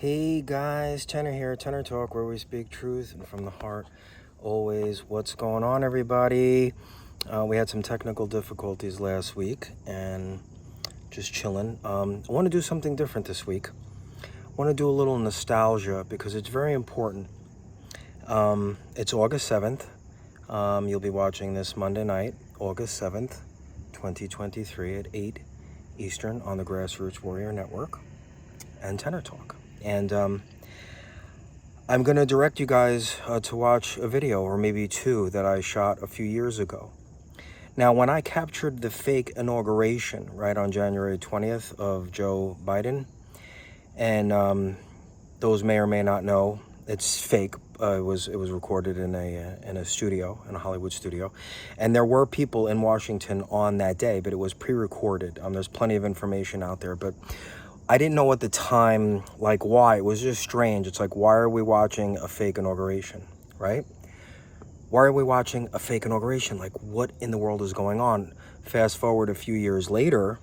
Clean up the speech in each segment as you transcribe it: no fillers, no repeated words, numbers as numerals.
Hey guys, Tenner here, Tenner Talk, where we speak truth and from the heart. Always. What's going on, everybody? We had some technical difficulties last week and just chilling. I want to do something different this week. I want to do a little nostalgia because it's very important. It's August 7th. You'll be watching this Monday night, August 7th, 2023 at 8 Eastern on the Grassroots Warrior Network and Tenner Talk. And I'm going to direct you guys to watch a video, or maybe two, that I shot a few years ago. Now, when I captured the fake inauguration, right, on January 20th of Joe Biden, and those may or may not know, it's fake. It was recorded in a studio, in a Hollywood studio. And there were people in Washington on that day, but it was pre-recorded. There's plenty of information out there, but I didn't know at the time, like, why. It was just strange. It's like, why are we watching a fake inauguration, right? Why are we watching a fake inauguration? Like, what in the world is going on? Fast forward a few years later,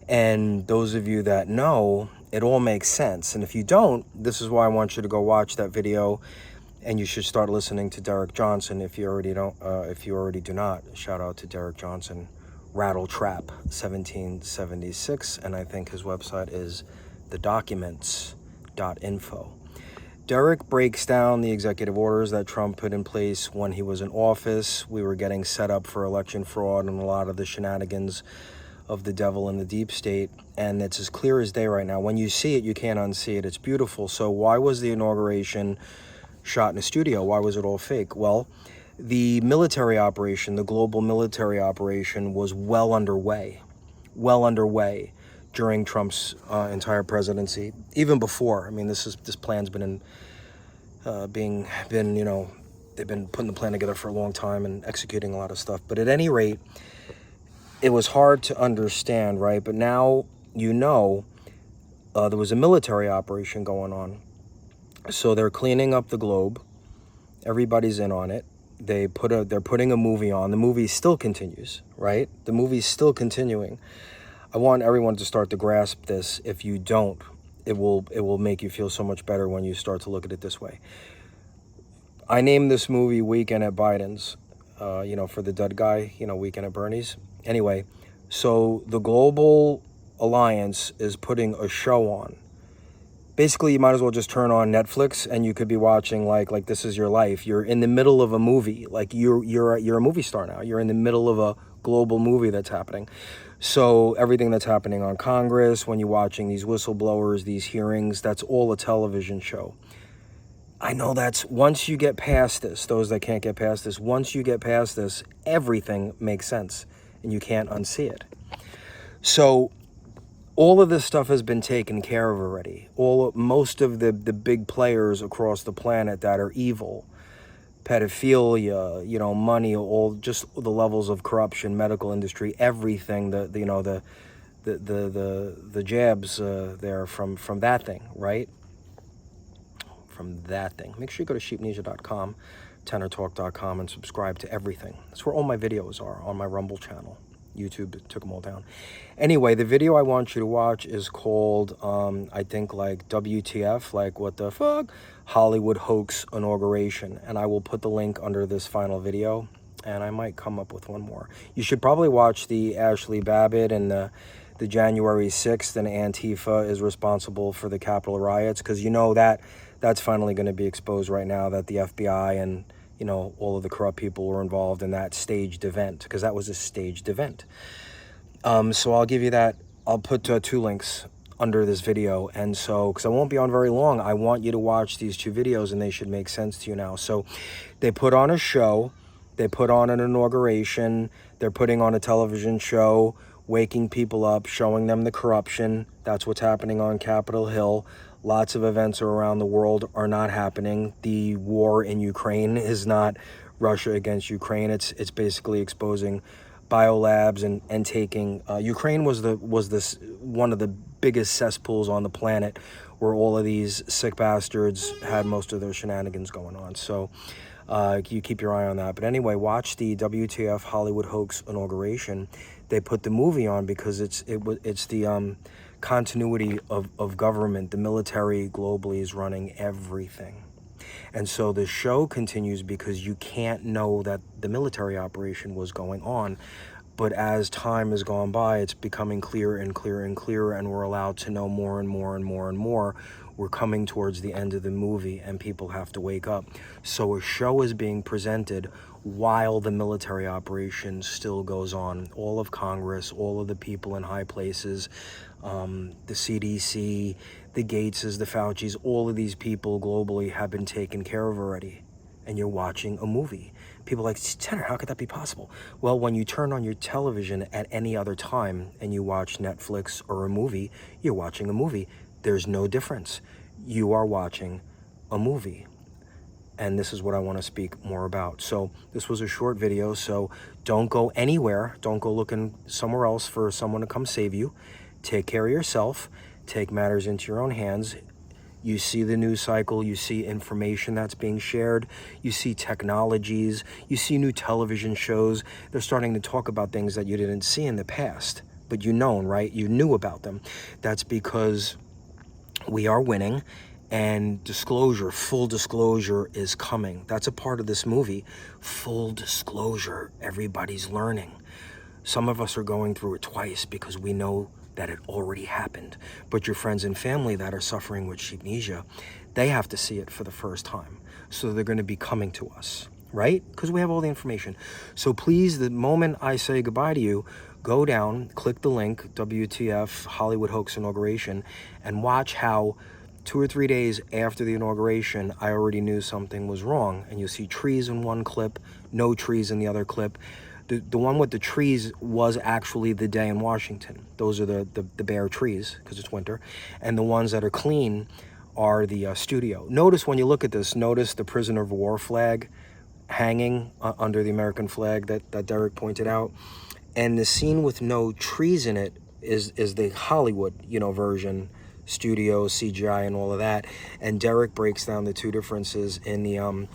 and those of you that know, it all makes sense. And if you don't, this is why I want you to go watch that video, and you should start listening to Derek Johnson if you already don't. If you already do not, shout out to Derek Johnson. Rattle Trap 1776, and I think his website is thedocuments.info. Derek breaks down the executive orders that Trump put in place when he was in office. We were getting set up for election fraud and a lot of the shenanigans of the devil and the deep state, and it's as clear as day right now. When you see it, you can't unsee it. It's beautiful. So why was the inauguration shot in a studio? Why was it all fake? Well, the military operation, the global military operation, was well underway during Trump's entire presidency, even before. I mean, this plan's been they've been putting the plan together for a long time and executing a lot of stuff. But at any rate, it was hard to understand, right? But now there was a military operation going on. So they're cleaning up the globe. Everybody's in on it. They're putting a movie on. The movie still continues, right? The movie's still continuing. I want everyone to start to grasp this. If you don't, it will make you feel so much better when you start to look at it this way. I named this movie Weekend at Biden's, for the dead guy, Weekend at Bernie's. Anyway, so the Global Alliance is putting a show on. Basically, you might as well just turn on Netflix and you could be watching like This Is Your Life. You're in the middle of a movie. Like you're a movie star now. You're in the middle of a global movie that's happening. So everything that's happening on Congress, when you're watching these whistleblowers, these hearings, that's all a television show. I know that's, once you get past this, those that can't get past this, once you get past this, everything makes sense and you can't unsee it. So all of this stuff has been taken care of already. Most of the big players across the planet that are evil, pedophilia, money, all just the levels of corruption, medical industry, everything, the jabs there from that thing, right? From that thing. Make sure you go to sheepnesia.com, TennerTalk.com, and subscribe to everything. That's where all my videos are, on my Rumble channel. YouTube took them all down. Anyway, the video I want you to watch is called, I think, like WTF, like what the fuck, Hollywood hoax inauguration. And I will put the link under this final video, and I might come up with one more. You should probably watch the Ashley Babbitt and the January 6th, and Antifa is responsible for the Capitol riots, because that's finally going to be exposed right now, that the FBI and all of the corrupt people were involved in that staged event, because that was a staged event. So I'll give you that. I'll put two links under this video. And so, because I won't be on very long, I want you to watch these two videos and they should make sense to you now. So they put on a show. They put on an inauguration. They're putting on a television show, waking people up, showing them the corruption. That's what's happening on Capitol Hill. Lots of events around the world are not happening. The war in Ukraine is not Russia against Ukraine. It's basically exposing biolabs and taking Ukraine was one of the biggest cesspools on the planet, where all of these sick bastards had most of their shenanigans going on. So you keep your eye on that. But anyway, watch the WTF Hollywood hoax inauguration. They put the movie on because it's the continuity of government. The military globally is running everything. And so the show continues because you can't know that the military operation was going on. But as time has gone by, it's becoming clearer and clearer and clearer, and we're allowed to know more and more and more and more. We're coming towards the end of the movie, and people have to wake up. So a show is being presented while the military operation still goes on. All of Congress, all of the people in high places, the CDC, the Gateses, the Faucis, all of these people globally have been taken care of already. And you're watching a movie. People are like, Tenner, how could that be possible? Well, when you turn on your television at any other time and you watch Netflix or a movie, you're watching a movie. There's no difference. You are watching a movie. And this is what I want to speak more about. So this was a short video, so don't go anywhere. Don't go looking somewhere else for someone to come save you. Take care of yourself. Take matters into your own hands. You see the news cycle, you see information that's being shared, you see technologies, you see new television shows. They're starting to talk about things that you didn't see in the past, but you know, right? You knew about them. That's because we are winning, and disclosure, full disclosure is coming. That's a part of this movie. Full disclosure, everybody's learning. Some of us are going through it twice because we know that it already happened. But your friends and family that are suffering with sheepnesia, they have to see it for the first time. So they're going to be coming to us, right? Because we have all the information. So please, the moment I say goodbye to you, go down, click the link, WTF Hollywood Hoax Inauguration, and watch how 2 or 3 days after the inauguration, I already knew something was wrong. And you'll see trees in one clip, no trees in the other clip. The one with the trees was actually the day in Washington. Those are the bare trees because it's winter. And the ones that are clean are the studio. Notice when you look at this, notice the prisoner of war flag hanging under the American flag that Derek pointed out. And the scene with no trees in it is the Hollywood, version, studio, CGI, and all of that. And Derek breaks down the two differences in the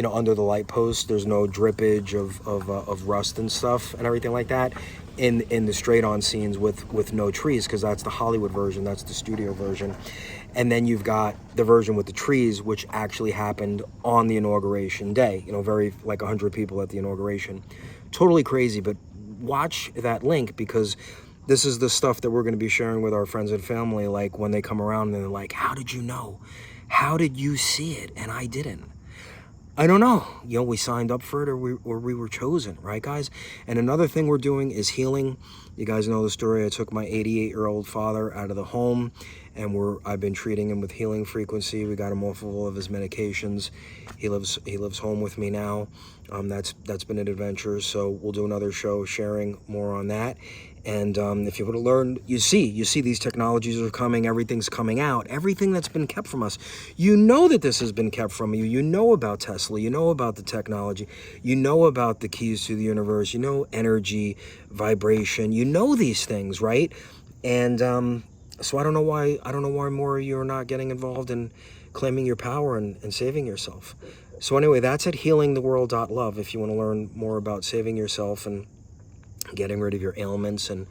under the light post. There's no drippage of rust and stuff and everything like that in the straight on scenes with no trees, because that's the Hollywood version, that's the studio version. And then you've got the version with the trees, which actually happened on the inauguration day. Very like 100 people at the inauguration. Totally crazy, but watch that link, because this is the stuff that we're going to be sharing with our friends and family, like when they come around and they're like, how did you know? How did you see it and I didn't? I don't know. We signed up for it, or we were chosen, right, guys? And another thing we're doing is healing. You guys know the story. I took my 88-year-old father out of the home, and I've been treating him with healing frequency. We got him off of all of his medications. He lives home with me now. That's been an adventure. So we'll do another show sharing more on that. And if you want to learn, you see these technologies are coming, everything's coming out, everything that's been kept from us. You know that this has been kept from you. You know about Tesla, you know about the technology, you know about the keys to the universe, you know energy, vibration, you know these things, right? And so I don't know why more of you are not getting involved in claiming your power and saving yourself. So anyway, that's at healingtheworld.love if you want to learn more about saving yourself and getting rid of your ailments and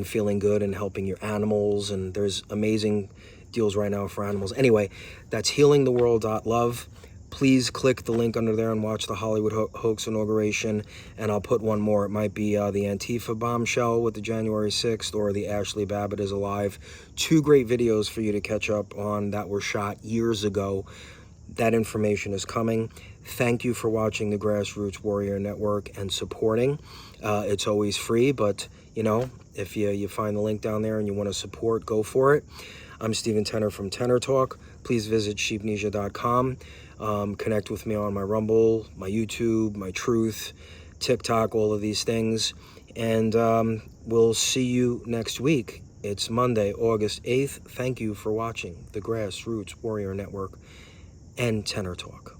feeling good and helping your animals. And there's amazing deals right now for animals. Anyway, that's healingtheworld.love. Please click the link under there and watch the Hollywood Hoax Inauguration. And I'll put one more. It might be the Antifa bombshell with the January 6th or the Ashley Babbitt is alive. 2 great videos for you to catch up on that were shot years ago. That information is coming. Thank you for watching the Grassroots Warrior Network and supporting. It's always free, but if you find the link down there and you want to support, go for it. I'm Stephen Tenner from TennerTalk. Please visit sheepnesia.com. Connect with me on my Rumble, my YouTube, my Truth, TikTok, all of these things. And we'll see you next week. It's Monday, August 8th. Thank you for watching the Grassroots Warrior Network and TennerTalk.